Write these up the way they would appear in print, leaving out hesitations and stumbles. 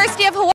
University of Hawai.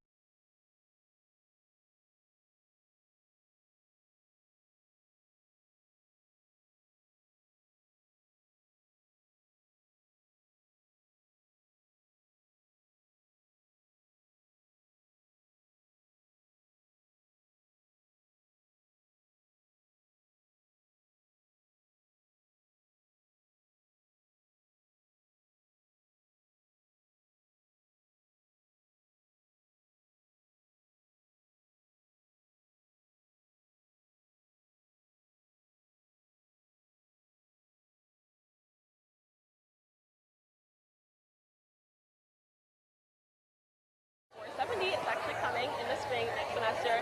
It's actually coming in the spring next semester.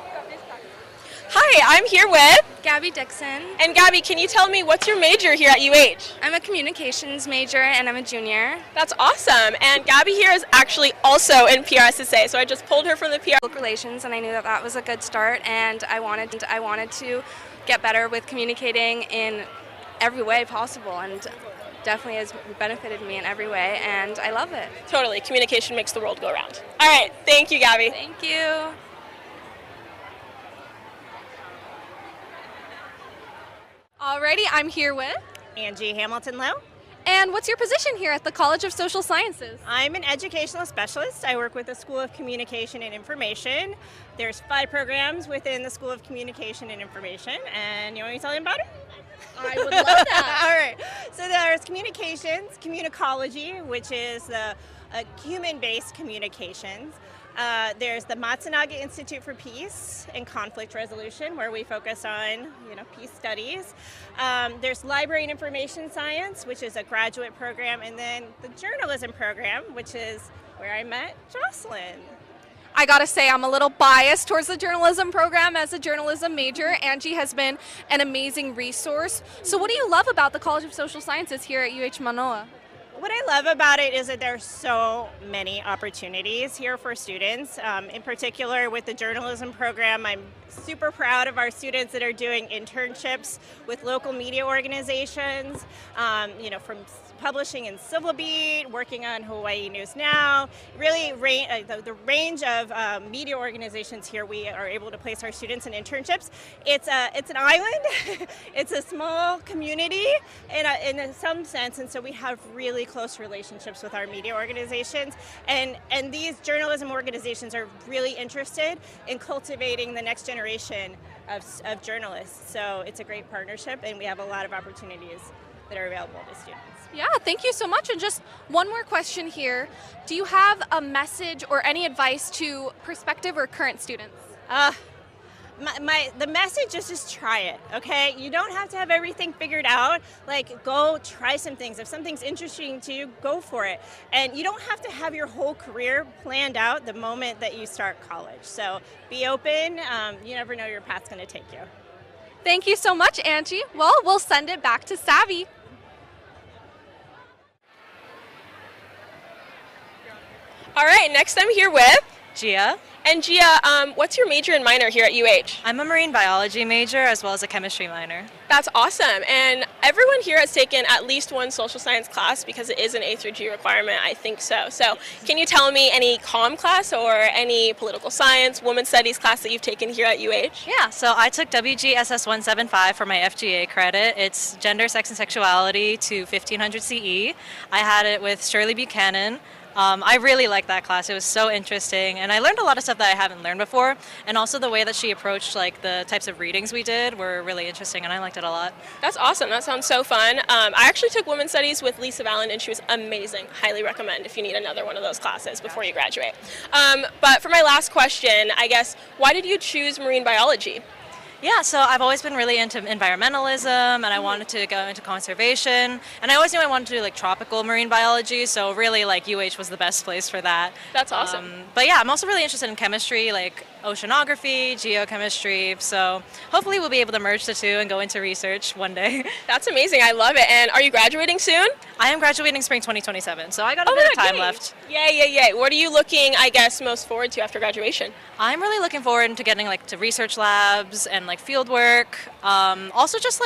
Hi, I'm here with Gabby Dixon. And Gabby, can you tell me what's your major here at UH? I'm a communications major and I'm a junior. That's awesome. And Gabby here is actually also in PRSSA, so I just pulled her from the PR. Public relations, and I knew that that was a good start, and I wanted to get better with communicating in every way possible, and definitely has benefited me in every way, and I love it. Totally. Communication makes the world go round. All right. Thank you, Gabby. Thank you. Alrighty, I'm here with. Angie Hamilton-Lowe. And what's your position here at the College of Social Sciences? I'm an educational specialist. I work with the School of Communication and Information. There's 5 programs within the School of Communication and Information, and you want me to tell you about it? I would love that. All right. So there's communications, communicology, which is the human-based communications. There's the Matsunaga Institute for Peace and Conflict Resolution, where we focus on, peace studies. There's Library and Information Science, which is a graduate program, and then the journalism program, which is where I met Jocelyn. I gotta say, I'm a little biased towards the journalism program as a journalism major. Angie has been an amazing resource. So what do you love about the College of Social Sciences here at UH Mānoa? What I love about it is that there's so many opportunities here for students. In particular, with the journalism program, I'm super proud of our students that are doing internships with local media organizations, from publishing in Civil Beat, working on Hawaii News Now. Really, the range of media organizations here, we are able to place our students in internships. It's an island, it's a small community in some sense, and so we have really close relationships with our media organizations. And these journalism organizations are really interested in cultivating the next generation of journalists. So it's a great partnership, and we have a lot of opportunities that are available to students. Yeah, thank you so much. And just one more question here. Do you have a message or any advice to prospective or current students? The message is just try it, okay? You don't have to have everything figured out. Like, go try some things. If something's interesting to you, go for it. And you don't have to have your whole career planned out the moment that you start college. So be open. You never know where your path's going to take you. Thank you so much, Angie. Well, we'll send it back to Savvy. All right. Next, I'm here with Gia. And Gia, what's your major and minor here at UH? I'm a marine biology major as well as a chemistry minor. That's awesome. And everyone here has taken at least one social science class because it is an A through G requirement, I think so. So can you tell me any comm class or any political science, women's studies class that you've taken here at UH? Yeah, so I took WGSS 175 for my FGA credit. It's Gender, Sex, and Sexuality to 1500 CE. I had it with Shirley Buchanan. I really liked that class. It was so interesting, and I learned a lot of stuff that I haven't learned before, and also the way that she approached the types of readings we did were really interesting, and I liked it a lot. That's awesome. That sounds so fun. I actually took women's studies with Lisa Vallon, and she was amazing. Highly recommend if you need another one of those classes before you graduate. But for my last question, I guess, why did you choose marine biology? Yeah, so I've always been really into environmentalism, and I wanted to go into conservation, and I always knew I wanted to do tropical marine biology, so really UH was the best place for that. That's awesome. But yeah, I'm also really interested in chemistry, oceanography, geochemistry, so hopefully we'll be able to merge the two and go into research one day. That's amazing. I love it. And are you graduating soon? I am graduating spring 2027, so I got a bit of time left. Yay. What are you looking, I guess, most forward to after graduation? I'm really looking forward to getting to research labs and field work. Also just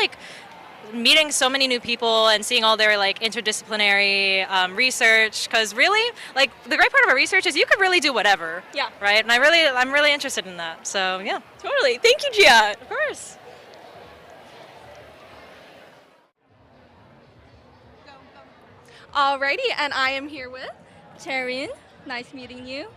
meeting so many new people and seeing all their like interdisciplinary research, because really, like, the great part about research is you could really do whatever. Yeah. Right? And I'm really interested in that. So yeah. Totally. Thank you, Gia. Of course. Alrighty, and I am here with. Charin, nice meeting you.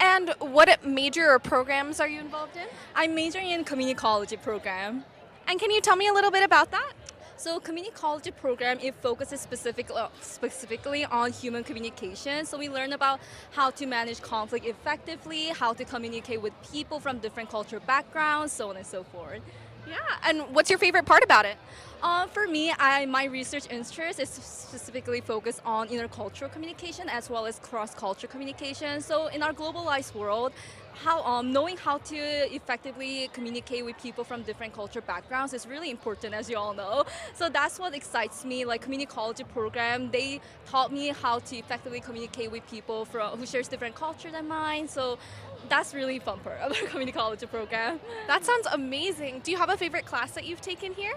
And what major or programs are you involved in? I'm majoring in community college program. And can you tell me a little bit about that? So community college program, it focuses specifically on human communication. So we learn about how to manage conflict effectively, how to communicate with people from different cultural backgrounds, so on and so forth. Yeah, and what's your favorite part about it? For me, my research interest is specifically focused on intercultural communication as well as cross-cultural communication. So in our globalized world, knowing how to effectively communicate with people from different cultural backgrounds is really important, as you all know. So that's what excites me. Like community college program, they taught me how to effectively communicate with people who shares different culture than mine. So that's really fun part of our community college program. That sounds amazing. Do you have a favorite class that you've taken here?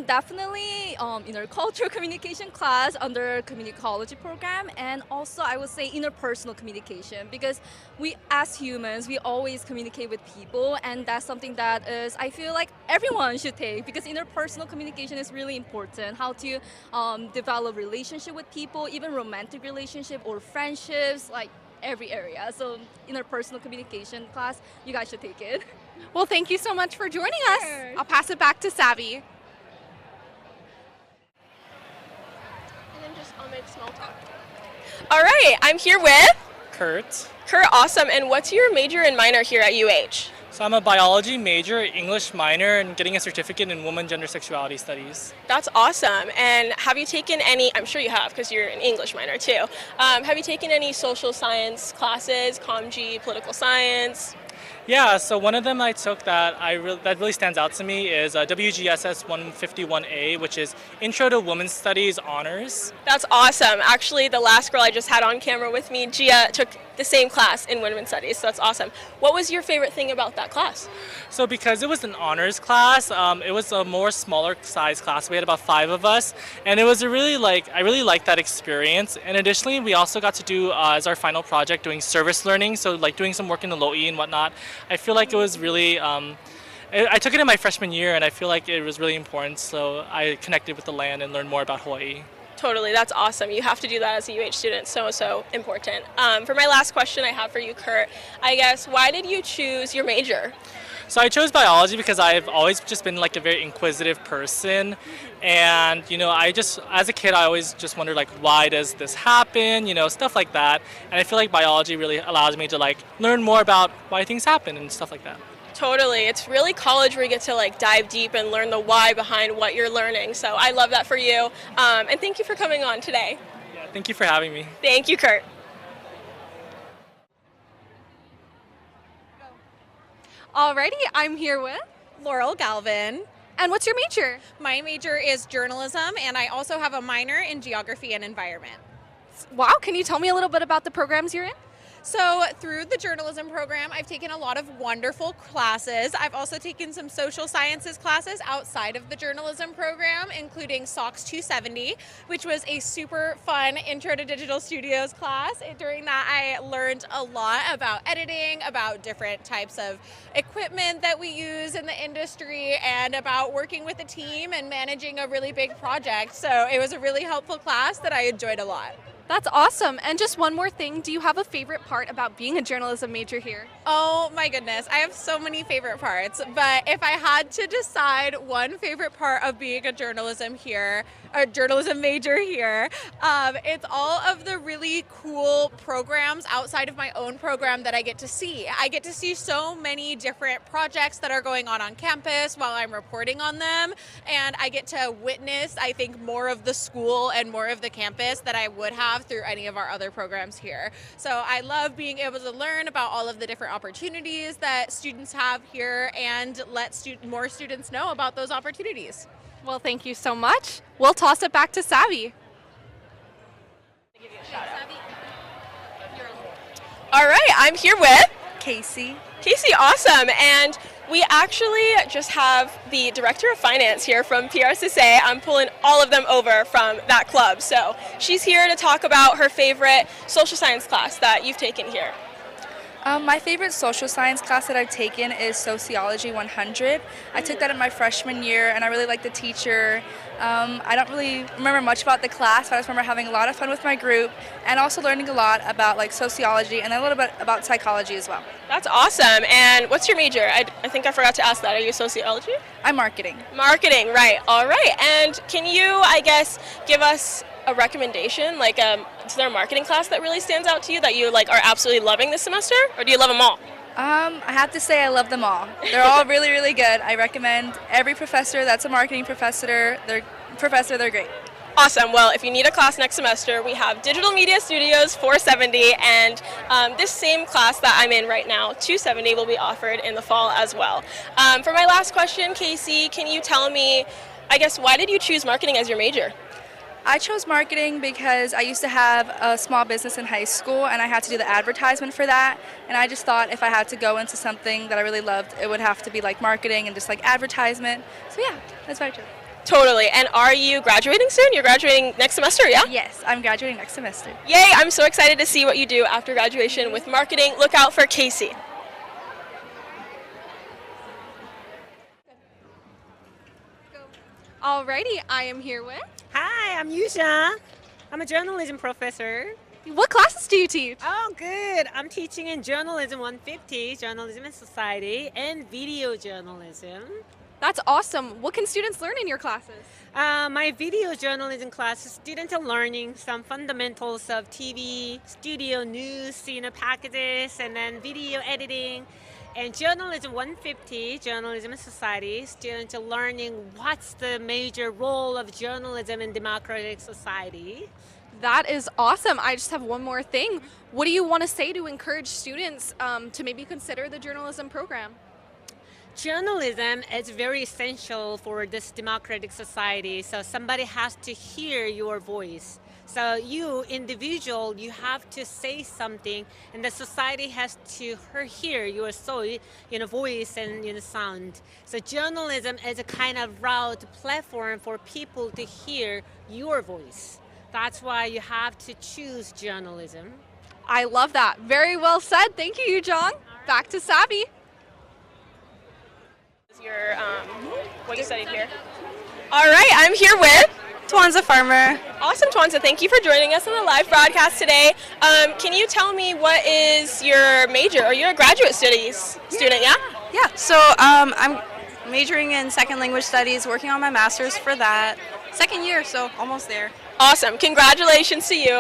Definitely intercultural communication class under community college program, and also I would say interpersonal communication, because we as humans we always communicate with people, and that's something that is I feel like everyone should take, because interpersonal communication is really important. How to develop relationship with people, even romantic relationship or friendships, like every area. So interpersonal communication class, you guys should take it. Well, thank you so much for joining us. I'll pass it back to Savvy. I'll make small talk. All right, I'm here with Kurt. Kurt. Awesome. And what's your major and minor here at UH? So I'm a biology major, English minor, and getting a certificate in women gender sexuality studies. That's awesome. And have you taken any, I'm sure you have because you're an English minor too, have you taken any social science classes, ComG, political science? Yeah, so one of them I took that that really stands out to me is WGSS 151A, which is Intro to Women's Studies Honors. That's awesome. Actually, the last girl I just had on camera with me, Gia, took the same class in Women's Studies, so that's awesome. What was your favorite thing about that class? So because it was an honors class, it was a more smaller size class. We had about 5 of us, and it was I really liked that experience. And additionally, we also got to do as our final project doing service learning, so like doing some work in the Lo'i and whatnot. I feel like it was really, I took it in my freshman year, and I feel like it was really important, so I connected with the land and learned more about Hawaii. Totally, that's awesome. You have to do that as a UH student, so important. For my last question I have for you, Kurt, I guess, why did you choose your major? So I chose biology because I've always just been like a very inquisitive person, and as a kid I always just wondered like, why does this happen, stuff like that, and I feel like biology really allows me to like learn more about why things happen and stuff like that. Totally. It's really college where you get to like dive deep and learn the why behind what you're learning. So I love that for you. And thank you for coming on today. Yeah, thank you for having me. Thank you, Kurt. Alrighty, I'm here with. Laurel Galvin. And what's your major? My major is journalism, and I also have a minor in geography and environment. Wow, can you tell me a little bit about the programs you're in? So through the journalism program, I've taken a lot of wonderful classes. I've also taken some social sciences classes outside of the journalism program, including SOX 270, which was a super fun intro to digital studios class. During that, I learned a lot about editing, about different types of equipment that we use in the industry, and about working with a team and managing a really big project. So it was a really helpful class that I enjoyed a lot. That's awesome. And just one more thing, do you have a favorite part about being a journalism major here? Oh my goodness, I have so many favorite parts, but if I had to decide one favorite part of being a journalism major here, it's all of the really cool programs outside of my own program that I get to see. I get to see so many different projects that are going on campus while I'm reporting on them, and I get to witness, I think, more of the school and more of the campus that I would have through any of our other programs here. So I love being able to learn about all of the different opportunities that students have here and let more students know about those opportunities. Well, thank you so much. We'll toss it back to Savvy. All right, I'm here with Casey. Casey. Awesome. And We actually just have the Director of Finance here from PRCSA. I'm pulling all of them over from that club. So she's here to talk about her favorite social science class that you've taken here. My favorite social science class that I've taken is Sociology 100. I took that in my freshman year and I really liked the teacher. I don't really remember much about the class, but I just remember having a lot of fun with my group and also learning a lot about like sociology and a little bit about psychology as well. That's awesome. And what's your major? I think I forgot to ask that. Are you sociology? I'm marketing. Marketing, right. All right. And can you, I guess, give us a recommendation, like is there a marketing class that really stands out to you that you like are absolutely loving this semester, or do you love them all? I have to say I love them all. They're all really, really good. I recommend every professor that's a marketing professor. They're great. Awesome. Well, if you need a class next semester, we have Digital Media Studios 470, and this same class that I'm in right now, 270, will be offered in the fall as well. For my last question, Casey, can you tell me, I guess, why did you choose marketing as your major? I chose marketing because I used to have a small business in high school and I had to do the advertisement for that, and I just thought if I had to go into something that I really loved, it would have to be like marketing and just like advertisement. So yeah, that's what I chose. Totally. And are you graduating soon? You're graduating next semester, yeah? Yes, I'm graduating next semester. Yay, I'm so excited to see what you do after graduation with marketing. Look out for Casey. Alrighty, I am here with. Hi, I'm Yusha. I'm a journalism professor. What classes do you teach? Oh, good. I'm teaching in Journalism 150, Journalism and Society, and Video Journalism. That's awesome. What can students learn in your classes? My video journalism class is students are learning some fundamentals of TV, studio news, packages, and then video editing. And Journalism 150, Journalism and Society, students are learning what's the major role of journalism in democratic society. That is awesome. I just have one more thing. What do you want to say to encourage students to maybe consider the journalism program? Journalism is very essential for this democratic society, so somebody has to hear your voice. So you, individual, you have to say something, and the society has to hear your voice and sound. So journalism is a kind of route platform for people to hear your voice. That's why you have to choose journalism. I love that. Very well said. Thank you, John. Back to Savvy. Your what you studied here. All right, I'm here with Twanza Farmer. Awesome, Twanza. Thank you for joining us on the live broadcast today. Can you tell me what is your major? Are you a graduate studies student? Yeah. Yeah, so I'm majoring in second language studies, working on my master's for that. Second year, so almost there. Awesome. Congratulations to you.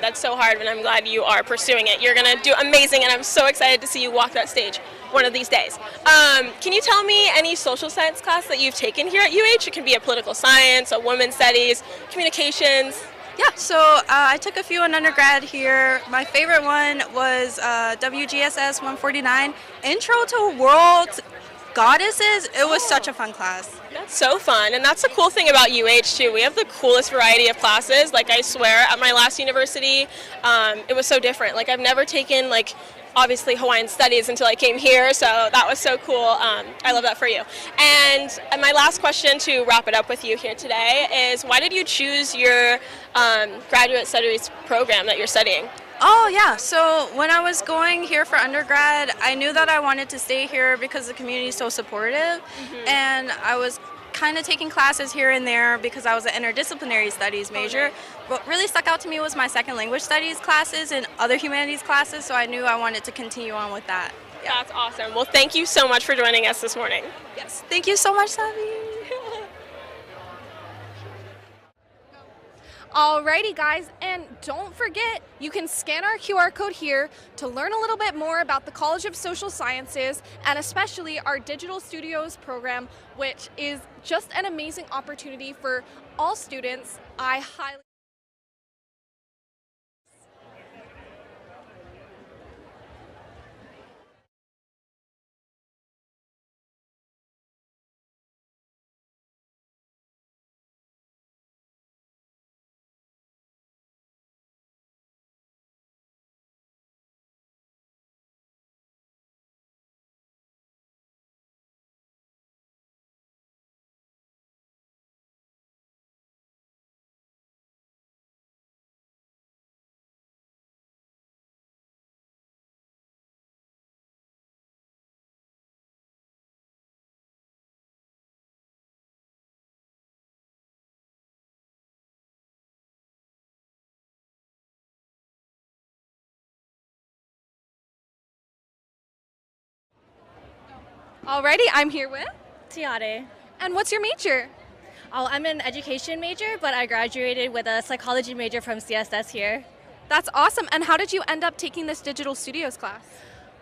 That's so hard, and I'm glad you are pursuing it. You're going to do amazing, and I'm so excited to see you walk that stage one of these days. Can you tell me any social science class that you've taken here at UH? It can be a political science, a women's studies, communications. Yeah, so I took a few in undergrad here. My favorite one was WGSS 149, Intro to World Goddesses. It was such a fun class. That's so fun, and that's the cool thing about UH too. We have the coolest variety of classes. Like, I swear, at my last university, it was so different. Like, I've never taken obviously Hawaiian studies until I came here, so that was so cool. I love that for you. And my last question to wrap it up with you here today is, why did you choose your graduate studies program that you're studying? Oh yeah, so when I was going here for undergrad, I knew that I wanted to stay here because the community is so supportive, and I was kind of taking classes here and there because I was an interdisciplinary studies major. What really stuck out to me was my second language studies classes and other humanities classes, so I knew I wanted to continue on with that. Yeah. That's awesome. Well, thank you so much for joining us this morning. Yes, thank you so much, Savi. Alrighty, guys, and don't forget, you can scan our QR code here to learn a little bit more about the College of Social Sciences and especially our Digital Studios program, which is just an amazing opportunity for all students. I highly Alrighty, I'm here with. Tiare. And what's your major? Oh, I'm an education major, but I graduated with a psychology major from CSS here. That's awesome. And how did you end up taking this digital studios class?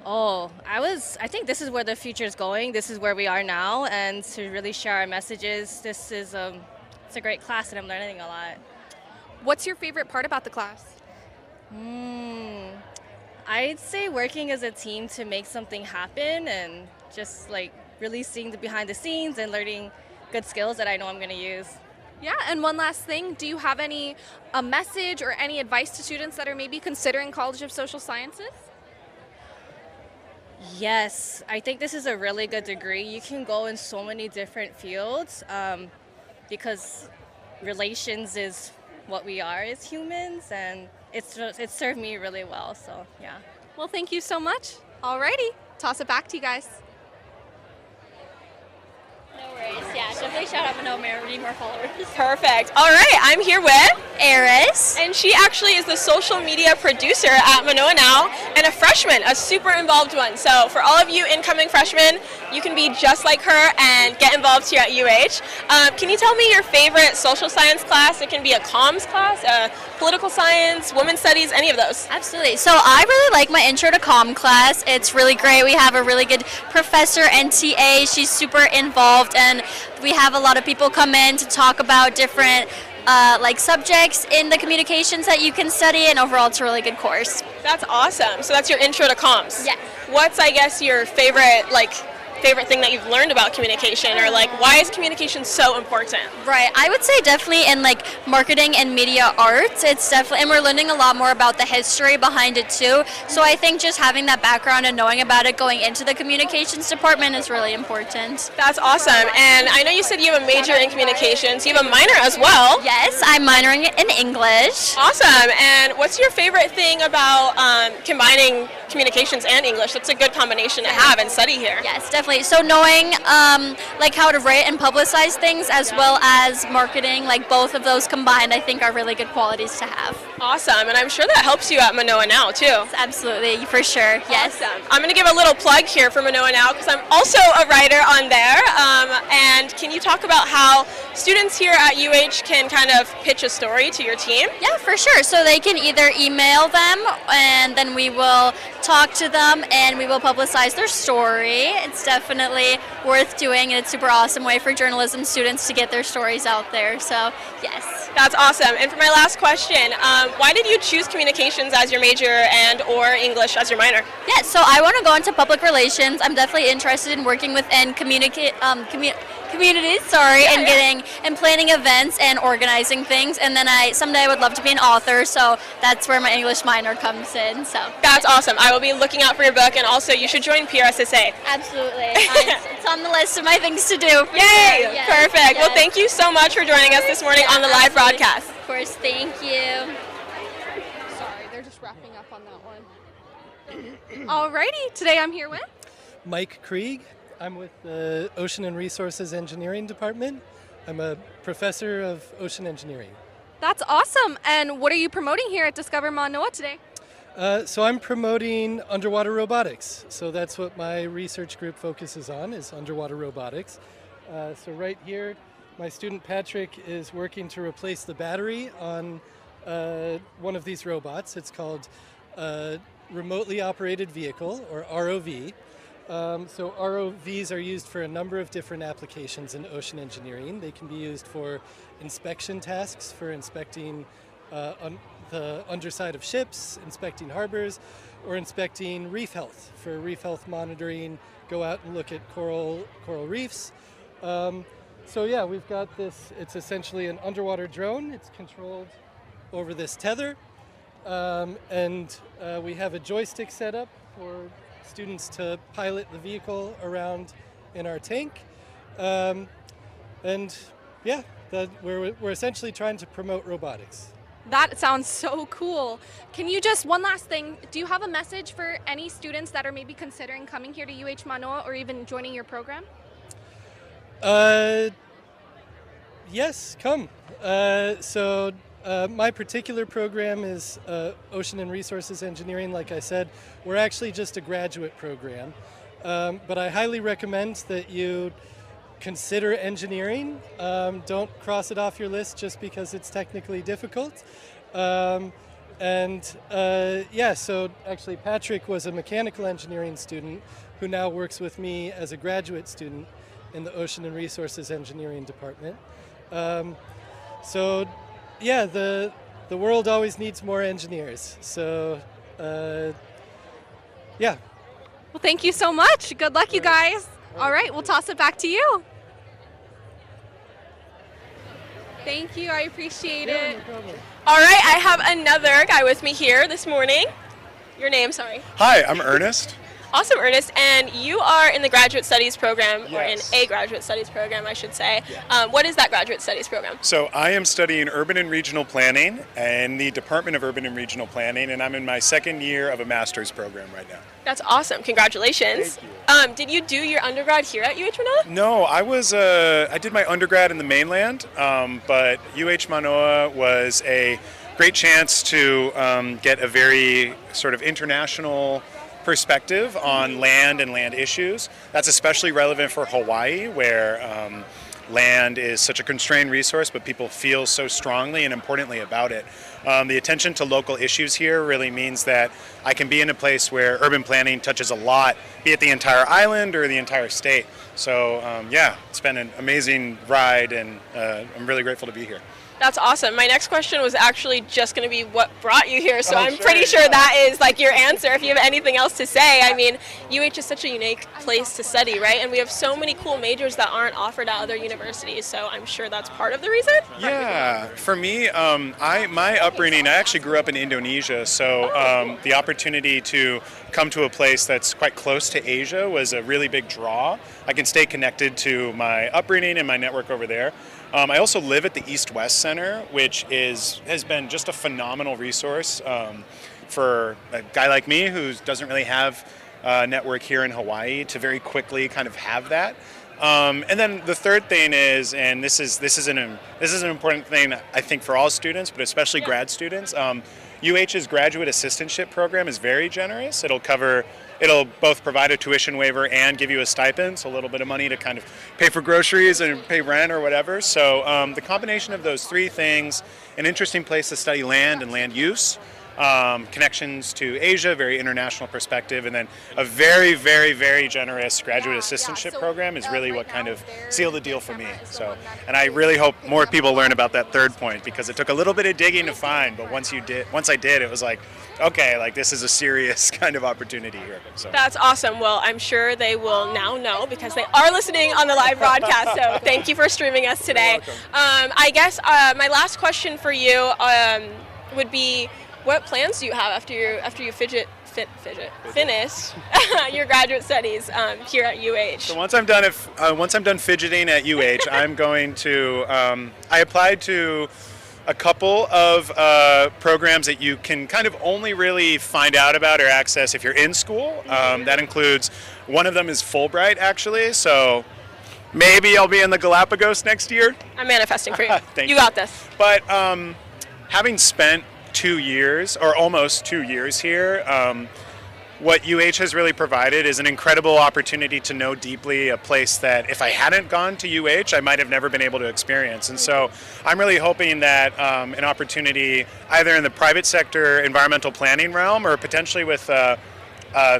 Oh, I think this is where the future is going. This is where we are now, and to really share our messages, this is it's a great class, and I'm learning a lot. What's your favorite part about the class? I'd say working as a team to make something happen, and just like really seeing the behind the scenes and learning good skills that I know I'm going to use. Yeah, and one last thing, do you have a message or any advice to students that are maybe considering College of Social Sciences? Yes, I think this is a really good degree. You can go in so many different fields because relations is what we are as humans, and it's served me really well, so yeah. Well, thank you so much. Alrighty, toss it back to you guys. No worries. Yeah, definitely shout out Mānoa. We need more followers. Perfect. All right, I'm here with Eris. and she actually is the social media producer at Mānoa now, and a freshman, a super involved one. So for all of you incoming freshmen, you can be just like her and get involved here at UH. Can you tell me your favorite social science class? It can be a comms class, a political science, women's studies, any of those. Absolutely. So I really like my Intro to Comm class. It's really great. We have a really good professor and TA. She's super involved, and we have a lot of people come in to talk about different like subjects in the communications that you can study, and overall it's a really good course. That's awesome. So that's your intro to comms. Yeah. What's, I guess, your favorite thing that you've learned about communication, or why is communication so important? Right. I would say definitely in marketing and media arts, it's definitely, and we're learning a lot more about the history behind it too. So I think just having that background and knowing about it going into the communications department is really important. That's awesome. And I know you said you have a major in communications. You have a minor as well. Yes, I'm minoring in English. Awesome. And what's your favorite thing about combining communications and English? That's a good combination to have and study here. Yes, definitely. So knowing how to write and publicize things as well as marketing, both of those combined, I think are really good qualities to have. Awesome. And I'm sure that helps you at Mānoa now too. Yes, absolutely, for sure. Yes. Awesome. I'm going to give a little plug here for Mānoa now because I'm also a writer on there. And can you talk about how students here at UH can kind of pitch a story to your team? Yeah, for sure. So they can either email them, and then we will talk to them and we will publicize their story. It's definitely worth doing, and it's a super awesome way for journalism students to get their stories out there. So yes. That's awesome. And for my last question, why did you choose communications as your major and or English as your minor? Yeah, so I want to go into public relations. I'm definitely interested in working within communities, and getting and planning events and organizing things. And then someday I would love to be an author, so that's where my English minor comes in. So that's awesome. I will be looking out for your book, and also you should join PRSSA. Absolutely. It's on the list of my things to do. Yay! Sure. Yes. Perfect. Yes. Well, thank you so much for joining us this morning on the live broadcast. Of course, thank you. Sorry, they're just wrapping up on that one. Alrighty, today I'm here with Mike Krieg. I'm with the Ocean and Resources Engineering Department. I'm a professor of ocean engineering. That's awesome. And what are you promoting here at Discover Mānoa today? So I'm promoting underwater robotics. So that's what my research group focuses on, is underwater robotics. So right here, my student Patrick is working to replace the battery on one of these robots. It's called Remotely Operated Vehicle, or ROV. So ROVs are used for a number of different applications in ocean engineering. They can be used for inspection tasks, for inspecting the underside of ships, inspecting harbors, or inspecting reef health, for reef health monitoring, go out and look at coral reefs. So yeah, we've got this, it's essentially an underwater drone. It's controlled over this tether, and we have a joystick set up for students to pilot the vehicle around in our tank. And yeah, we're essentially trying to promote robotics. That sounds so cool. Can you one last thing, do you have a message for any students that are maybe considering coming here to UH Mānoa or even joining your program? Yes, come. So my particular program is Ocean and Resources Engineering. Like I said, we're actually just a graduate program. But I highly recommend that you consider engineering. Don't cross it off your list just because it's technically difficult. So actually Patrick was a mechanical engineering student who now works with me as a graduate student in the Ocean and Resources Engineering department. The world always needs more engineers. So, yeah. Well, thank you so much. Good luck, you guys. All right, we'll toss it back to you. Thank you, I appreciate it. No problem. All right, I have another guy with me here this morning. Your name, sorry. Hi, I'm Ernest. Awesome, Ernest. And you are in the graduate studies program, or in Yes. a graduate studies program, I should say. What is that graduate studies program? So I am studying urban and regional planning in the Department of Urban and Regional Planning, and I'm in my second year of a master's program right now. That's awesome. Congratulations. Thank you. Did you do your undergrad here at UH Mānoa? No, I did my undergrad in the mainland, but UH Mānoa was a great chance to get a very sort of international perspective on land and land issues. That's especially relevant for Hawaii, where land is such a constrained resource, but people feel so strongly and importantly about it. The attention to local issues here really means that I can be in a place where urban planning touches a lot, be it the entire island or the entire state. So it's been an amazing ride, and I'm really grateful to be here. That's awesome. My next question was actually just going to be what brought you here, so I'm sure, pretty sure yeah. that is like your answer. If you have anything else to say, I mean, UH is such a unique place to study, right? And we have so many cool majors that aren't offered at other universities, so I'm sure that's part of the reason. Yeah, for me, my upbringing, I actually grew up in Indonesia, so the opportunity to come to a place that's quite close to Asia was a really big draw. I can stay connected to my upbringing and my network over there. I also live at the East-West Center, which has been just a phenomenal resource for a guy like me who doesn't really have a network here in Hawaii to very quickly kind of have that. And then the third thing is, and this is an important thing I think for all students, but especially grad students. UH's graduate assistantship program is very generous. It'll both provide a tuition waiver and give you a stipend, so a little bit of money to kind of pay for groceries and pay rent or whatever. So the combination of those three things, an interesting place to study land and land use, connections to Asia, very international perspective, and then a very, very, very generous graduate assistantship program is really what kind of sealed the deal for me. So, and I really hope more people learn about that third point, because it took a little bit of digging to find, but once I did, it was like, okay, like this is a serious kind of opportunity here. So. That's awesome. Well, I'm sure they will now know because they are listening on the live broadcast. So thank you for streaming us today. I guess my last question for you would be, what plans do you have after you finish your graduate studies here at UH? So once I'm done fidgeting at UH, I'm going to. I applied to a couple of programs that you can kind of only really find out about or access if you're in school. That includes, one of them is Fulbright, actually. So maybe I'll be in the Galapagos next year. I'm manifesting for you. Thank you got this. But having spent 2 years, or almost 2 years here, what UH has really provided is an incredible opportunity to know deeply a place that if I hadn't gone to UH, I might have never been able to experience. And so I'm really hoping that an opportunity either in the private sector environmental planning realm or potentially with a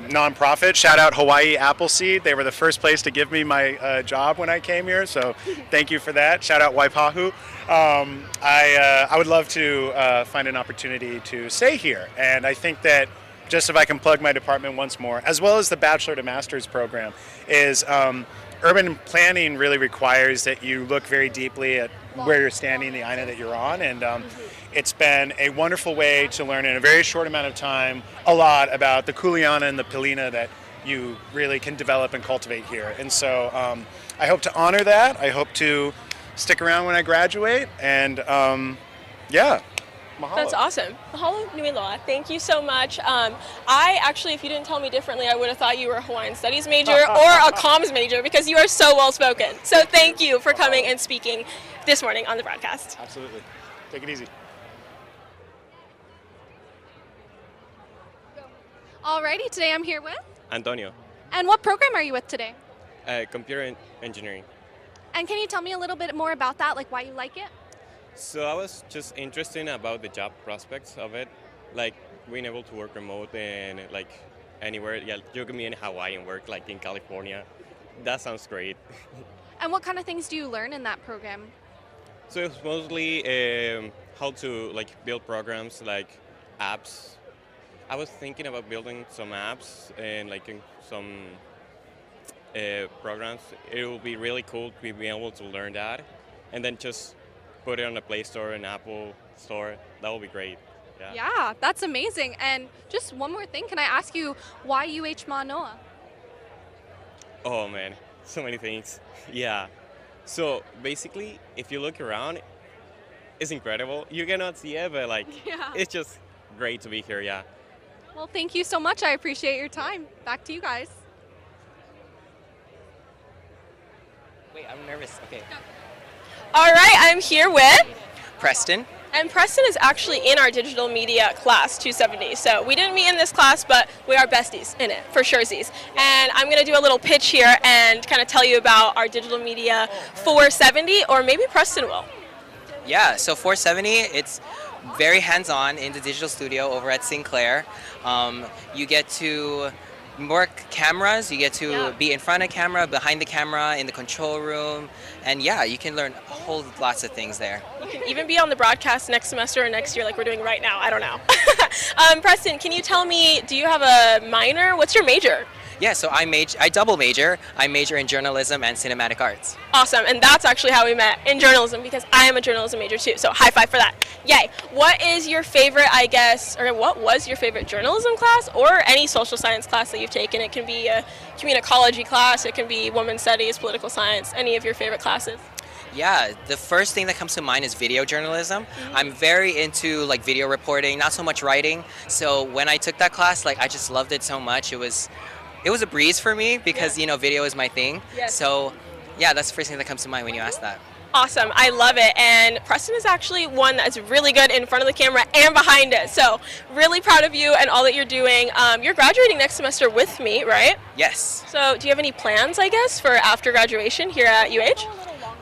nonprofit, shout out Hawaii Appleseed. They were the first place to give me my job when I came here, so thank you for that. Shout out Waipahu. I would love to find an opportunity to stay here, and I think that just if I can plug my department once more, as well as the Bachelor to Master's program, is urban planning really requires that you look very deeply at where you're standing, the aina that you're on, and it's been a wonderful way to learn in a very short amount of time a lot about the kuleana and the pilina that you really can develop and cultivate here. And so I hope to honor that. I hope to stick around when I graduate, and yeah. Mahalo. That's awesome. Mahalo nui loa. Thank you so much. I actually, if you didn't tell me differently, I would have thought you were a Hawaiian Studies major or a comms major, because you are so well spoken. So thank you for coming and speaking this morning on the broadcast. Absolutely. Take it easy. Alrighty, today I'm here with Antonio. And what program are you with today? Computer engineering. And can you tell me a little bit more about that, like why you like it? So I was just interested about the job prospects of it, like being able to work remote and like anywhere. Yeah, you can be in Hawaii and work like in California. That sounds great. And what kind of things do you learn in that program? So it's mostly how to like build programs like apps. I was thinking about building some apps and like some programs. It will be really cool to be able to learn that and then just put it on the Play Store and Apple Store. That will be great. Yeah, that's amazing. And just one more thing, can I ask you why UH Mānoa? Oh man, so many things. Yeah. So basically, if you look around, it's incredible. You cannot see it, but like, it's just great to be here, yeah. Well, thank you so much. I appreciate your time. Back to you guys. Wait, I'm nervous. Okay. All right, I'm here with Preston. And Preston is actually in our digital media class 270. So we didn't meet in this class, but we are besties in it, for surezies. And I'm going to do a little pitch here and kind of tell you about our digital media 470, or maybe Preston will. Yeah, so 470, it's very hands-on in the digital studio over at Sinclair. You get to work cameras, you get to be in front of camera, behind the camera, in the control room, and yeah, you can learn a whole lots of things there. You can even be on the broadcast next semester or next year like we're doing right now, I don't know. Preston, can you tell me, do you have a minor? What's your major? Yeah, so I double major. I major in journalism and cinematic arts. Awesome, and that's actually how we met, in journalism, because I am a journalism major too, so high five for that. Yay. What is your favorite, I guess, or what was your favorite journalism class or any social science class that you've taken? It can be a communicology class, it can be women's studies, political science, any of your favorite classes. Yeah, the first thing that comes to mind is video journalism. I'm very into like video reporting, not so much writing. So when I took that class, like I just loved it so much. It was a breeze for me because, you know, video is my thing. Yes. So, yeah, that's the first thing that comes to mind when you ask that. Awesome. I love it. And Preston is actually one that's really good in front of the camera and behind it. So, really proud of you and all that you're doing. You're graduating next semester with me, right? Yes. So, do you have any plans, I guess, for after graduation here at UH?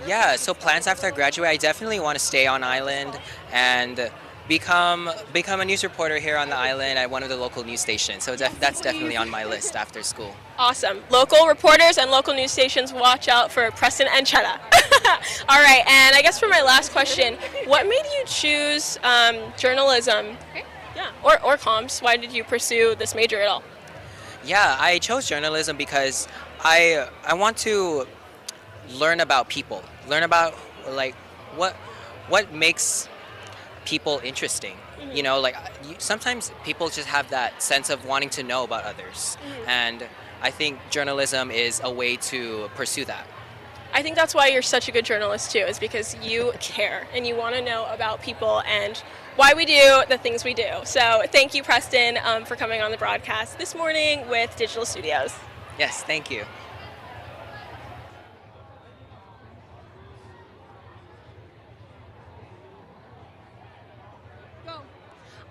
Yeah, so plans after I graduate, I definitely want to stay on island and become a news reporter here on the island at one of the local news stations. So that's definitely on my list after school. Awesome. Local reporters and local news stations, watch out for Preston and Chetta. All right, and I guess for my last question, what made you choose journalism? Yeah, or comms? Why did you pursue this major at all? Yeah, I chose journalism because I want to learn about people, learn about like what makes people interesting. You know, like sometimes people just have that sense of wanting to know about others, and I think journalism is a way to pursue that. I think that's why you're such a good journalist too, is because you care and you want to know about people and why we do the things we do. So thank you, Preston, for coming on the broadcast this morning with Digital Studios. Yes, thank you.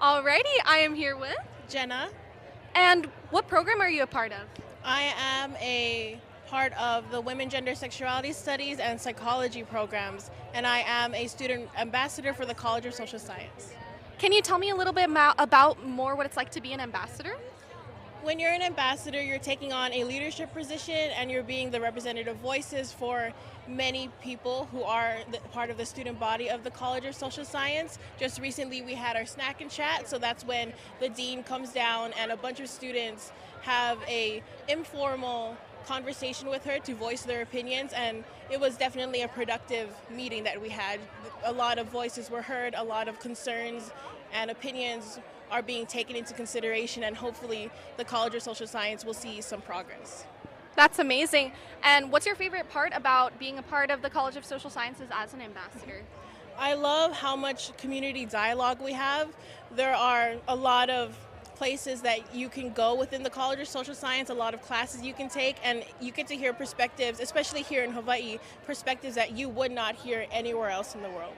Alrighty, I am here with Jenna. And what program are you a part of? I am a part of the Women, Gender, Sexuality Studies and Psychology programs, and I am a student ambassador for the College of Social Science. Can you tell me a little bit about more what it's like to be an ambassador? When you're an ambassador, you're taking on a leadership position and you're being the representative voices for many people who are part of the student body of the College of Social Science. Just recently we had our snack and chat, so that's when the dean comes down and a bunch of students have a informal conversation with her to voice their opinions, and it was definitely a productive meeting that we had. A lot of voices were heard, a lot of concerns and opinions are being taken into consideration, and hopefully the College of Social Science will see some progress. That's amazing. And what's your favorite part about being a part of the College of Social Sciences as an ambassador? I love how much community dialogue we have. There are a lot of places that you can go within the College of Social Science, a lot of classes you can take, and you get to hear perspectives, especially here in Hawaii, perspectives that you would not hear anywhere else in the world.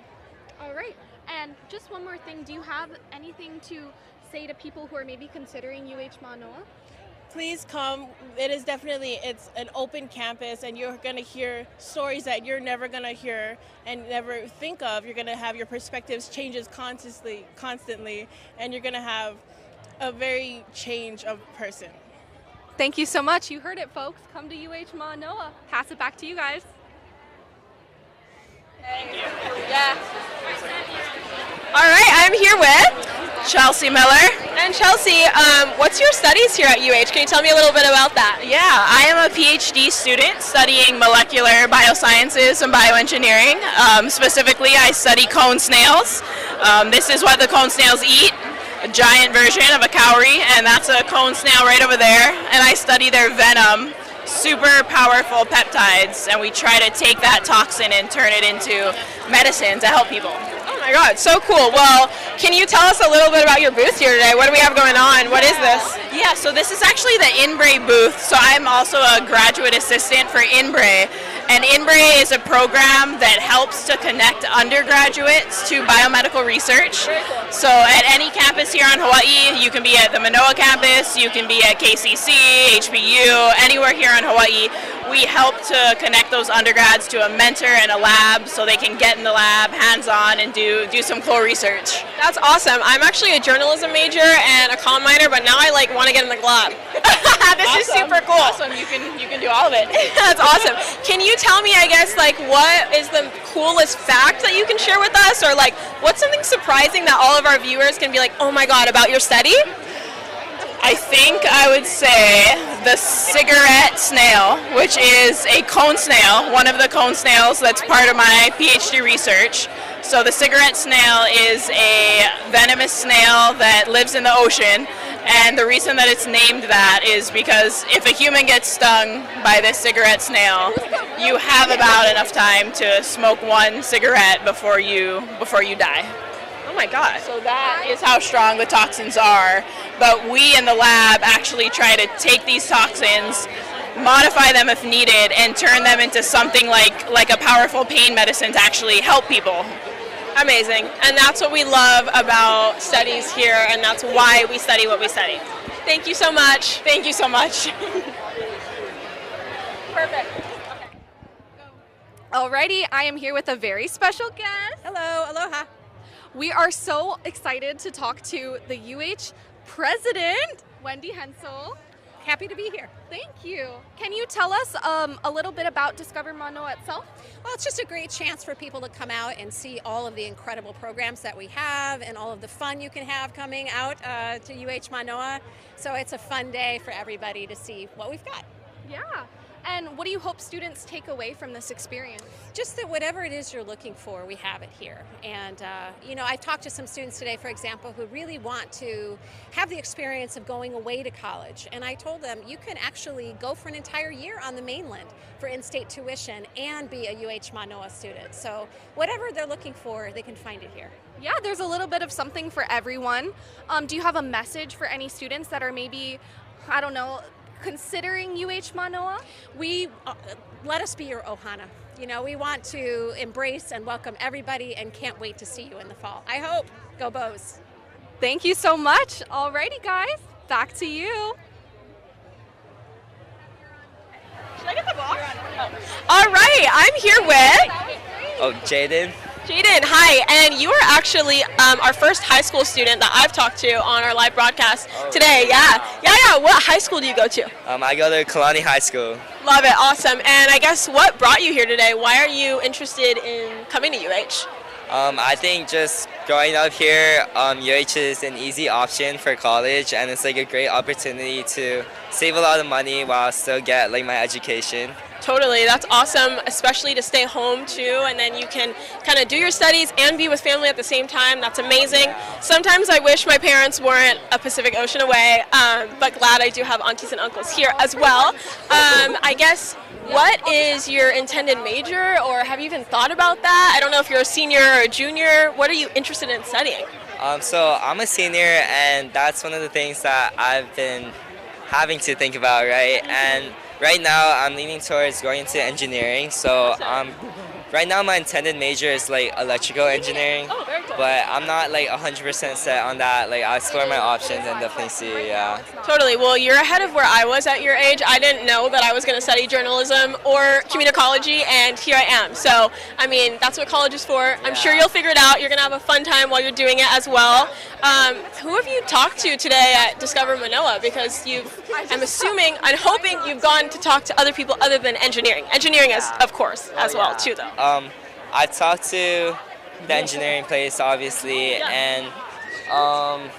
All right. And just one more thing, do you have anything to say to people who are maybe considering UH Mānoa? please come. It is definitely, it's an open campus, and you're going to hear stories that you're never going to hear and never think of. You're going to have your perspectives changes constantly, and you're going to have a very change of person. Thank you so much. You heard it, folks. Come to UH Mānoa. Pass it back to you guys. Thank you. Yeah. All right, I'm here with Chelsea Miller. And Chelsea, what's your studies here at UH? Can you tell me a little bit about that? Yeah, I am a PhD student studying molecular biosciences and bioengineering. Specifically, I study cone snails. This is what the cone snails eat, a giant version of a cowrie, and that's a cone snail right over there. And I study their venom, super powerful peptides, and we try to take that toxin and turn it into medicine to help people. Oh my God, so cool. Well, can you tell us a little bit about your booth here today? What do we have going on? What is this? Yeah, so this is actually the INBRE booth. So I'm also a graduate assistant for INBRE. And INBRE is a program that helps to connect undergraduates to biomedical research. So at any campus here on Hawaii, you can be at the Manoa campus, you can be at KCC, HBU, anywhere here on Hawaii. We help to connect those undergrads to a mentor and a lab so they can get in the lab hands-on and do some cool research. That's awesome. I'm actually a journalism major and a comm minor, but now I want to get in the lab. This is super cool. Awesome. You can do all of it. That's awesome. Can you tell me, I guess, what is the coolest fact that you can share with us, or what's something surprising that all of our viewers can be like, oh my God, about your study? I think I would say the cigarette snail, which is a cone snail, one of the cone snails that's part of my PhD research. So the cigarette snail is a venomous snail that lives in the ocean, and the reason that it's named that is because if a human gets stung by this cigarette snail, you have about enough time to smoke one cigarette before you die. Oh my God. So that is how strong the toxins are. But we in the lab actually try to take these toxins, modify them if needed, and turn them into something like a powerful pain medicine to actually help people. Amazing. And that's what we love about studies here, and that's why we study what we study. Thank you so much. Thank you so much. Perfect. Alrighty, I am here with a very special guest. Hello, aloha. We are so excited to talk to the UH president, Wendy Hensel. Happy to be here. Thank you. Can you tell us a little bit about Discover Mānoa itself? Well, it's just a great chance for people to come out and see all of the incredible programs that we have and all of the fun you can have coming out to UH Mānoa. So it's a fun day for everybody to see what we've got. Yeah. And what do you hope students take away from this experience? Just that whatever it is you're looking for, we have it here. And, I've talked to some students today, for example, who really want to have the experience of going away to college. And I told them, you can actually go for an entire year on the mainland for in-state tuition and be a UH Mānoa student. So whatever they're looking for, they can find it here. Yeah, there's a little bit of something for everyone. Do you have a message for any students that are maybe, considering UH Mānoa? We let us be your ohana. We want to embrace and welcome everybody and can't wait to see you in the fall. I hope. Go Bows. Thank you so much. Alrighty, guys, back to you. Should I get the box? All right, I'm here with Jaden. Jaden, hi, and you are actually our first high school student that I've talked to on our live broadcast today. Yeah. What high school do you go to? I go to Kalani High School. Love it, awesome. And I guess what brought you here today? Why are you interested in coming to UH? I think just growing up here, UH is an easy option for college, and it's a great opportunity to save a lot of money while still get my education. Totally, that's awesome, especially to stay home too, and then you can kind of do your studies and be with family at the same time. That's amazing. Sometimes I wish my parents weren't a Pacific Ocean away, but glad I do have aunties and uncles here as well. I guess, what is your intended major, or have you even thought about that? I don't know if you're a senior or a junior. What are you interested in studying? So I'm a senior, and that's one of the things that I've been having to think about, right? And right now, I'm leaning towards going into engineering. So right now, my intended major is electrical engineering. Oh, very cool. but I'm not like 100% set on that. Like I'll explore my options and definitely see. Yeah. Totally. Well, you're ahead of where I was at your age. I didn't know that I was going to study journalism or communicology, and here I am. So, I mean, that's what college is for. I'm sure you'll figure it out. You're going to have a fun time while you're doing it as well. Who have you talked to today at Discover Mānoa? Because I'm hoping you've gone to talk to other people other than engineering. Engineering is, of course, as well, too, though. I talked to the engineering place, obviously, and I'm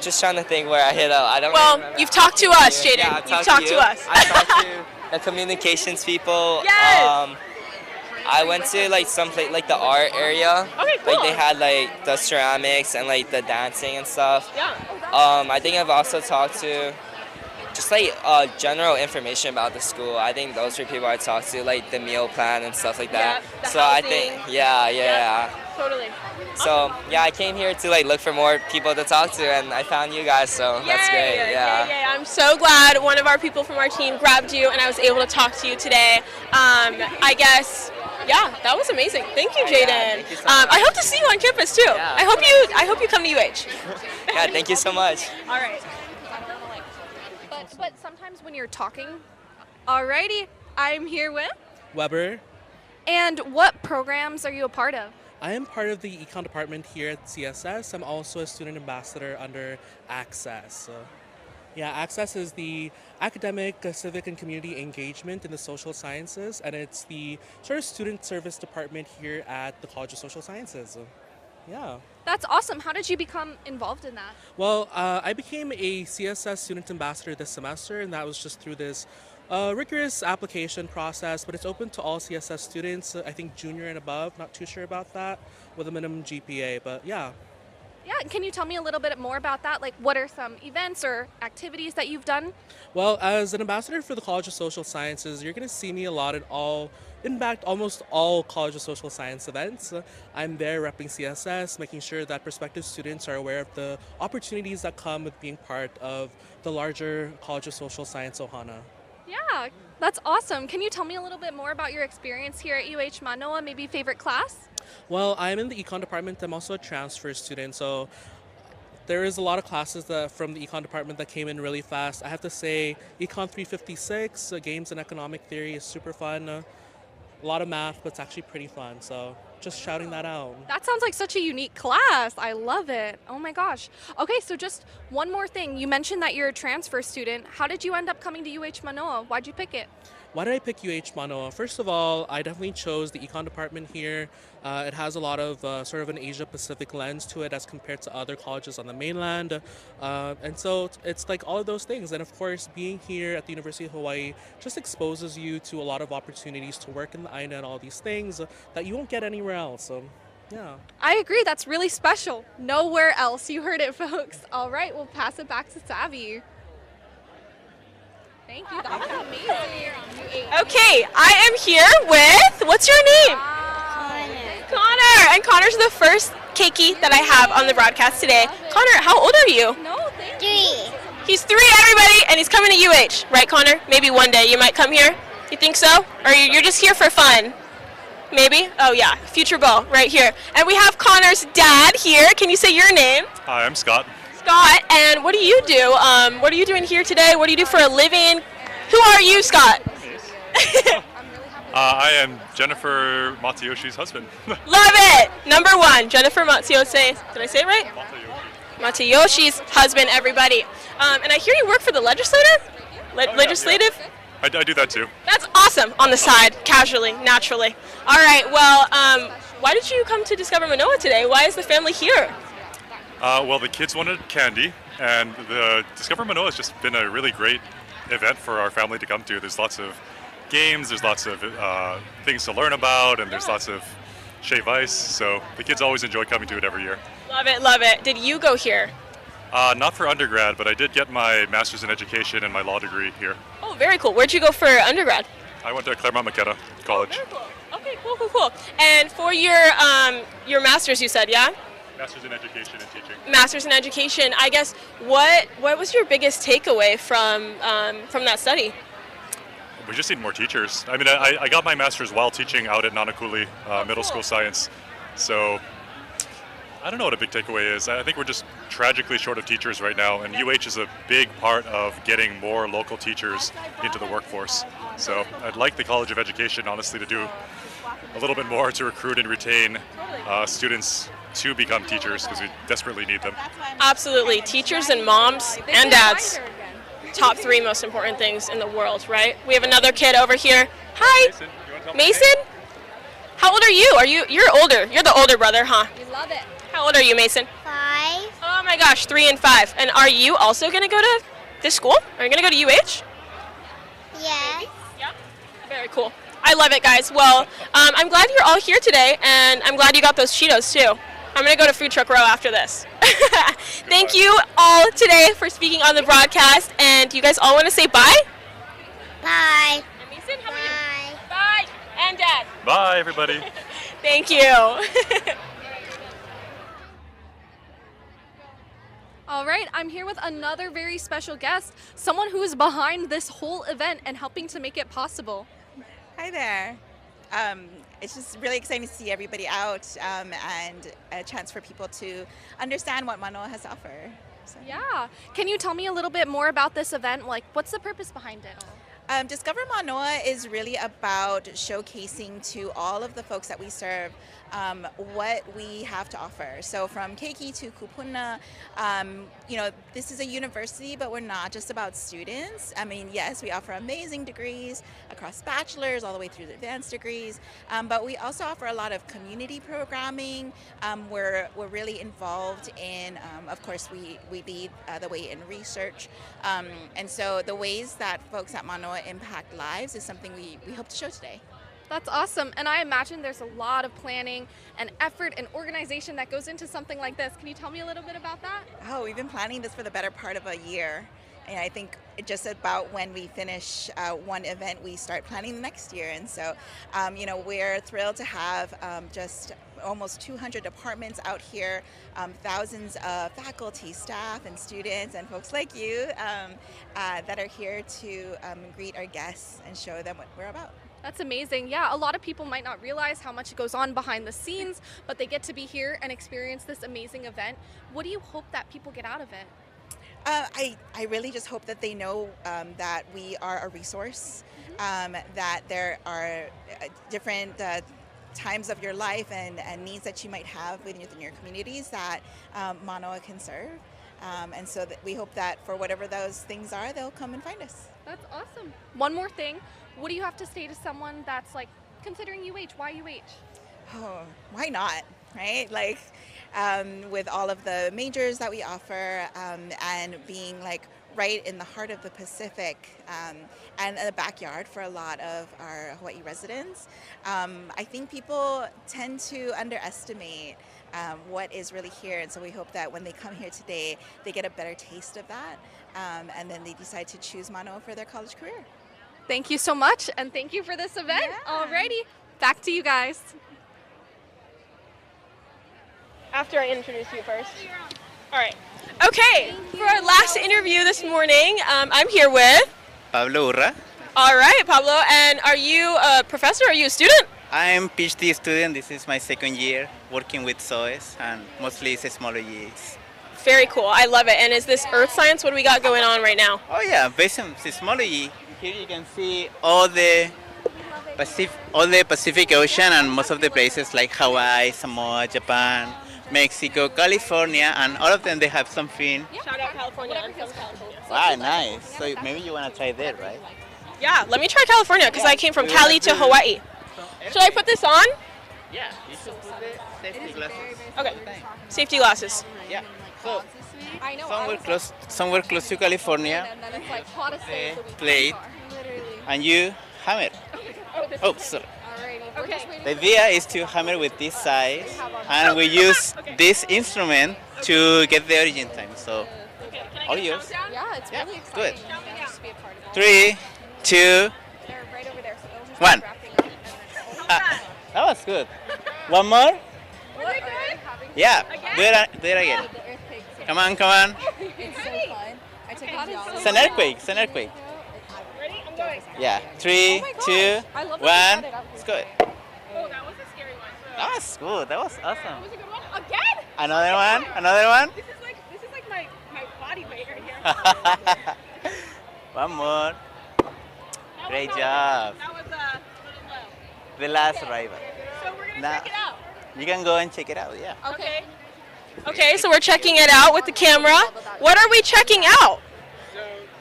just trying to think where I hit up. I don't. Well, really you've talked to us, Jaden. Yeah, You've talked to us. I talked to the communications people. Yes. I went to like some place, like the art area. Okay, cool. Like they had like the ceramics and like the dancing and stuff. Yeah. I think I've also talked to just like general information about the school. I think those are people I talked to, like the meal plan and stuff like that. The so housing. I think, yeah. Totally. So yeah, I came here to like look for more people to talk to, and I found you guys. So that's great. Yeah. Yay. I'm so glad one of our people from our team grabbed you, and I was able to talk to you today. I guess. Yeah, that was amazing. Thank you, Jaden. Thank you so much. I hope to see you on campus too. Yeah. I hope you come to UH. Yeah, thank you so much. All right. But sometimes when you're talking, alrighty, I'm here with. Weber. And what programs are you a part of? I am part of the econ department here at CSS. I'm also a student ambassador under Access. Access is the academic, civic, and community engagement in the social sciences, and it's the sort of student service department here at the College of Social Sciences. Yeah. That's awesome. How did you become involved in that? Well, I became a CSS student ambassador this semester, and that was just through this rigorous application process, but it's open to all CSS students, I think junior and above, not too sure about that, with a minimum GPA, but yeah. Yeah, can you tell me a little bit more about that? Like, what are some events or activities that you've done? Well, as an ambassador for the College of Social Sciences, you're going to see me a lot in fact, almost all College of Social Science events. I'm there repping CSS, making sure that prospective students are aware of the opportunities that come with being part of the larger College of Social Science Ohana. Yeah, that's awesome. Can you tell me a little bit more about your experience here at UH Mānoa, maybe favorite class? Well, I'm in the econ department. I'm also a transfer student, so there is a lot of classes from the econ department that came in really fast. I have to say, Econ 356, Games and Economic Theory is super fun. A lot of math, but it's actually pretty fun, so just shouting that out. That sounds like such a unique class. I love it. Oh my gosh. Okay, so just one more thing. You mentioned that you're a transfer student. How did you end up coming to UH Mānoa? Why'd you pick it? Why did I pick UH Mānoa? First of all, I definitely chose the econ department here. It has a lot of sort of an Asia-Pacific lens to it as compared to other colleges on the mainland. And so it's like all of those things. And of course, being here at the University of Hawaii just exposes you to a lot of opportunities to work in the AINA and all these things that you won't get anywhere else. So, yeah. I agree. That's really special. Nowhere else. You heard it, folks. All right, we'll pass it back to Savvy. Thank you. That was amazing. Okay, I am here with, what's your name? Connor. And Connor's the first keiki that I have on the broadcast today. Connor, how old are you? No, thank 3. He's 3, everybody, and he's coming to UH, right, Connor? Maybe one day you might come here. You think so? Or you're just here for fun? Maybe? Oh yeah, future beau, right here. And we have Connor's dad here. Can you say your name? Hi, I'm Scott. Scott, and what do you do? What are you doing here today? What do you do for a living? Who are you, Scott? I am Jennifer Matsuyoshi's husband. Love it! Number 1, Jennifer Matsuyoshi. Did I say it right? Matsuyoshi's husband, everybody. And I hear you work for the legislative? Legislative? I do that too. That's awesome. On the side, casually, naturally. All right, well, why did you come to Discover Mānoa today? Why is the family here? Well, the kids wanted candy, and the Discover Mānoa has just been a really great event for our family to come to. There's lots of games, there's lots of things to learn about, and there's lots of shave ice, so the kids always enjoy coming to it every year. Love it, love it. Did you go here? Not for undergrad, but I did get my master's in education and my law degree here. Oh, very cool. Where'd you go for undergrad? I went to Claremont McKenna College. Oh, very cool. Okay, cool. And for your master's, you said, yeah? Master's in education and teaching. Master's in education. I guess what was your biggest takeaway from that study? We just need more teachers. I mean, I got my master's while teaching out at Nanakuli Middle School Science, so I don't know what a big takeaway is. I think we're just tragically short of teachers right now, and UH is a big part of getting more local teachers into the workforce. So I'd like the College of Education, honestly, to do a little bit more to recruit and retain students to become teachers, because we desperately need them. Absolutely. Teachers and moms and dads. Top 3 most important things in the world, right? We have another kid over here. Hi. Mason? How old are you? You're older. You're the older brother, huh? We love it. How old are you, Mason? 5. Oh my gosh, 3 and 5. And are you also going to go to this school? Are you going to go to UH? Yes. Yeah. Very cool. I love it, guys. Well, I'm glad you're all here today, and I'm glad you got those Cheetos, too. I'm going to go to Food Truck Row after this. Thank you all today for speaking on the broadcast, and you guys all want to say bye? Bye. And Mason, how about you? Bye. And Dad. Bye, everybody. Thank you. All right, I'm here with another very special guest, someone who is behind this whole event and helping to make it possible. Hi there. It's just really exciting to see everybody out and a chance for people to understand what Mānoa has to offer. So. Yeah. Can you tell me a little bit more about this event? Like, what's the purpose behind it all? Discover Mānoa is really about showcasing to all of the folks that we serve what we have to offer. So from keiki to kupuna, this is a university, but we're not just about students. I mean, yes, we offer amazing degrees across bachelor's all the way through the advanced degrees, but we also offer a lot of community programming. We're really involved in, of course, we lead the way in research. And so the ways that folks at Mānoa impact lives is something we hope to show today. That's awesome. And I imagine there's a lot of planning and effort and organization that goes into something like this. Can you tell me a little bit about that? Oh, we've been planning this for the better part of a year. And I think just about when we finish one event, we start planning the next year. And so, we're thrilled to have just almost 200 departments out here, thousands of faculty, staff, and students, and folks like you that are here to greet our guests and show them what we're about. That's amazing. Yeah, a lot of people might not realize how much goes on behind the scenes, but they get to be here and experience this amazing event. What do you hope that people get out of it? I really just hope that they know that we are a resource, that there are different times of your life and needs that you might have within your communities that Mānoa can serve. And so that we hope that for whatever those things are, they'll come and find us. That's awesome. One more thing. What do you have to say to someone that's like considering UH? Why UH? Oh, why not, right? Like with all of the majors that we offer and being like right in the heart of the Pacific and the backyard for a lot of our Hawaii residents, I think people tend to underestimate what is really here. And so we hope that when they come here today, they get a better taste of that and then they decide to choose Mānoa for their college career. Thank you so much, and thank you for this event. Yeah. Alrighty, back to you guys. After I introduce you first. All right. Okay, for our last interview this morning, I'm here with Pablo Urra. All right, Pablo, and are you a professor or are you a student? I'm PhD student. This is my second year working with SOES and mostly seismology. Very cool. I love it. And is this earth science? What do we got going on right now? Oh yeah, based on seismology. Here you can see all the Pacific Ocean and most of the places like Hawaii, Samoa, Japan, Mexico, California, and all of them they have something. Shout out California. I'm from California. Wow, nice. So maybe you want to try there, right? Yeah, let me try California because I came from Cali to Hawaii. Should I put this on? Yeah, you should put the safety glasses. Okay, safety glasses. Yeah. So somewhere close to California, the plate, and you hammer. Oh, sorry. The idea is to hammer with this size, and we use this instrument to get the origin time. So, all yours. Yeah, it's really exciting. Good. 3, 2, 1. That was good. One more? Yeah, do it again. Come on, come on. It's so fun. I took a It's an earthquake, it's an earthquake. Ready? I'm going. Yeah, 3, 2, 1, let's go. Oh, that was a scary one. That was cool. That was awesome. That was a good one. Again? Another one? Another one? This is like my body weight right here. One more. Great job. That was a little low. The last rival. So we're gonna Now, check it out. you can go and check it out, yeah. Okay. Okay, so we're checking it out with the camera. What are we checking out?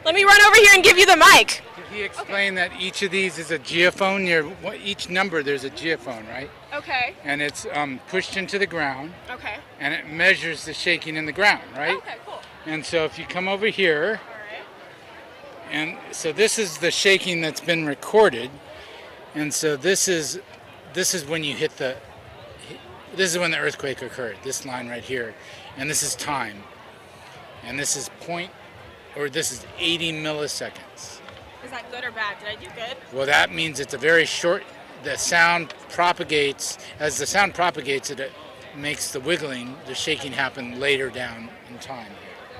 Let me run over here and give you the mic. He explained that each of these is a geophone. Each number there's a geophone, right? Okay. And it's pushed into the ground. Okay. And it measures the shaking in the ground, right? Okay, cool. And so if you come over here, and so this is the shaking that's been recorded, and so this is when you hit the. This is when the earthquake occurred. This line right here, and this is time, and this is this is 80 milliseconds. Is that good or bad? Did I do good? Well, that means it's a very short. The sound propagates. As the sound propagates, it makes the wiggling, the shaking happen later down in time.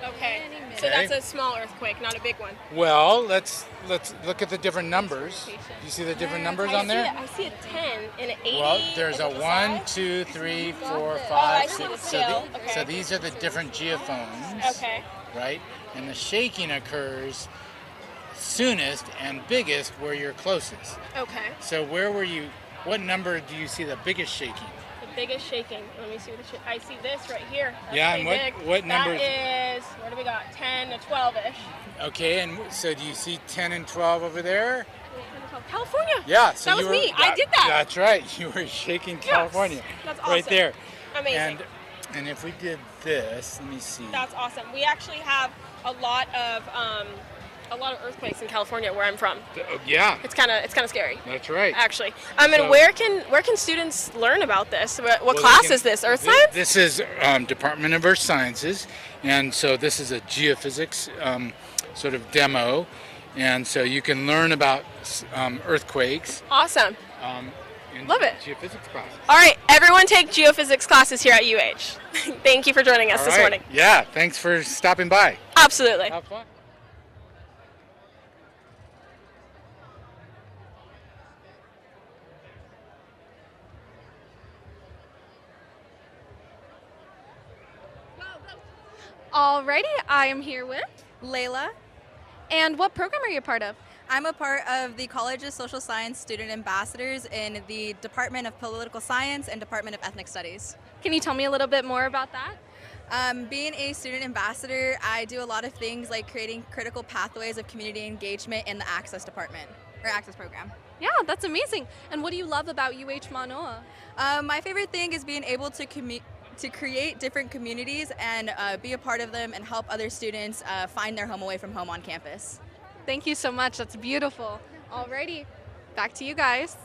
Okay. So that's a small earthquake, not a big one. Well, let's look at the different numbers. You see the different numbers on there? I see a 10 and an 80. Well, there's a 1, 2, 3, 4, 5, 6. So these are the different geophones. Okay. Right? And the shaking occurs soonest and biggest where you're closest. Okay. So where were you? What number do you see the biggest shaking? The biggest shaking. Let me see I see this right here. That's yeah, and what number? That is, what do we got? 10 to 12-ish. Okay, and so do you see 10 and 12 over there? California. Yeah, so that was me. I did that. That's right. You were shaking California. Yes, that's awesome. Right there. Amazing. And if we did this, let me see. That's awesome. We actually have a lot of earthquakes in California where I'm from. Yeah. It's kind of scary. That's right. Actually. And where can students learn about this? What class is this? Earth Science? This is Department of Earth Sciences, and so this is a geophysics sort of demo, and so you can learn about earthquakes. Awesome. Love it. Geophysics class. All right, everyone take geophysics classes here at UH. Thank you for joining us this morning. Yeah, thanks for stopping by. Absolutely. Have fun. Alrighty, I am here with Layla. And what program are you a part of? I'm a part of the College of Social Science Student Ambassadors in the Department of Political Science and Department of Ethnic Studies. Can you tell me a little bit more about that? Being a student ambassador, I do a lot of things like creating critical pathways of community engagement in the Access Department, or Access Program. Yeah, that's amazing. And what do you love about UH Mānoa? My favorite thing is being able to create different communities and be a part of them and help other students find their home away from home on campus. Thank you so much. That's beautiful. Alrighty, back to you guys.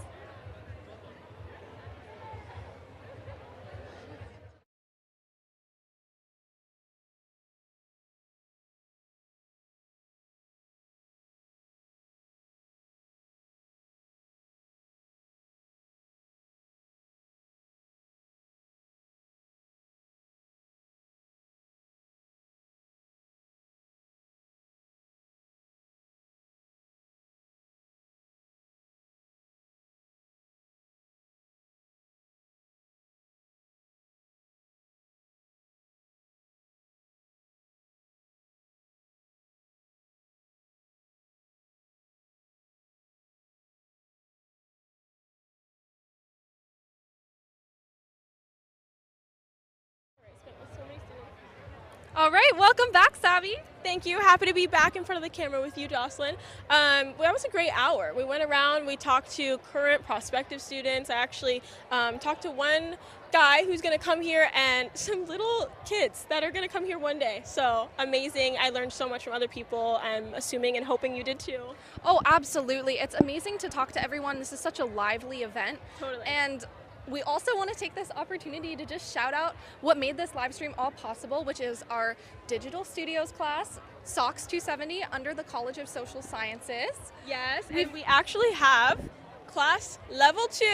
All right, welcome back, Sabi. Thank you. Happy to be back in front of the camera with you, Jocelyn. That was a great hour. We went around, we talked to current prospective students. I actually talked to one guy who's going to come here and some little kids that are going to come here one day. So amazing. I learned so much from other people. I'm assuming and hoping you did too. Oh, absolutely. It's amazing to talk to everyone. This is such a lively event. Totally. And we also want to take this opportunity to just shout out what made this live stream all possible, which is our Digital Studios class, SOX 270, under the College of Social Sciences. Yes, and we actually have class level 2.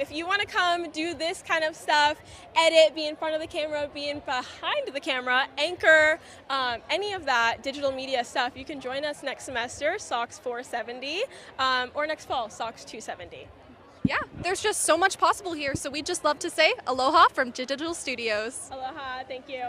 If you want to come do this kind of stuff, edit, be in front of the camera, be in behind the camera, anchor, any of that digital media stuff, you can join us next semester, SOX 470, or next fall, SOX 270. Yeah, there's just so much possible here, so we'd just love to say aloha from Digital Studios. Aloha, thank you.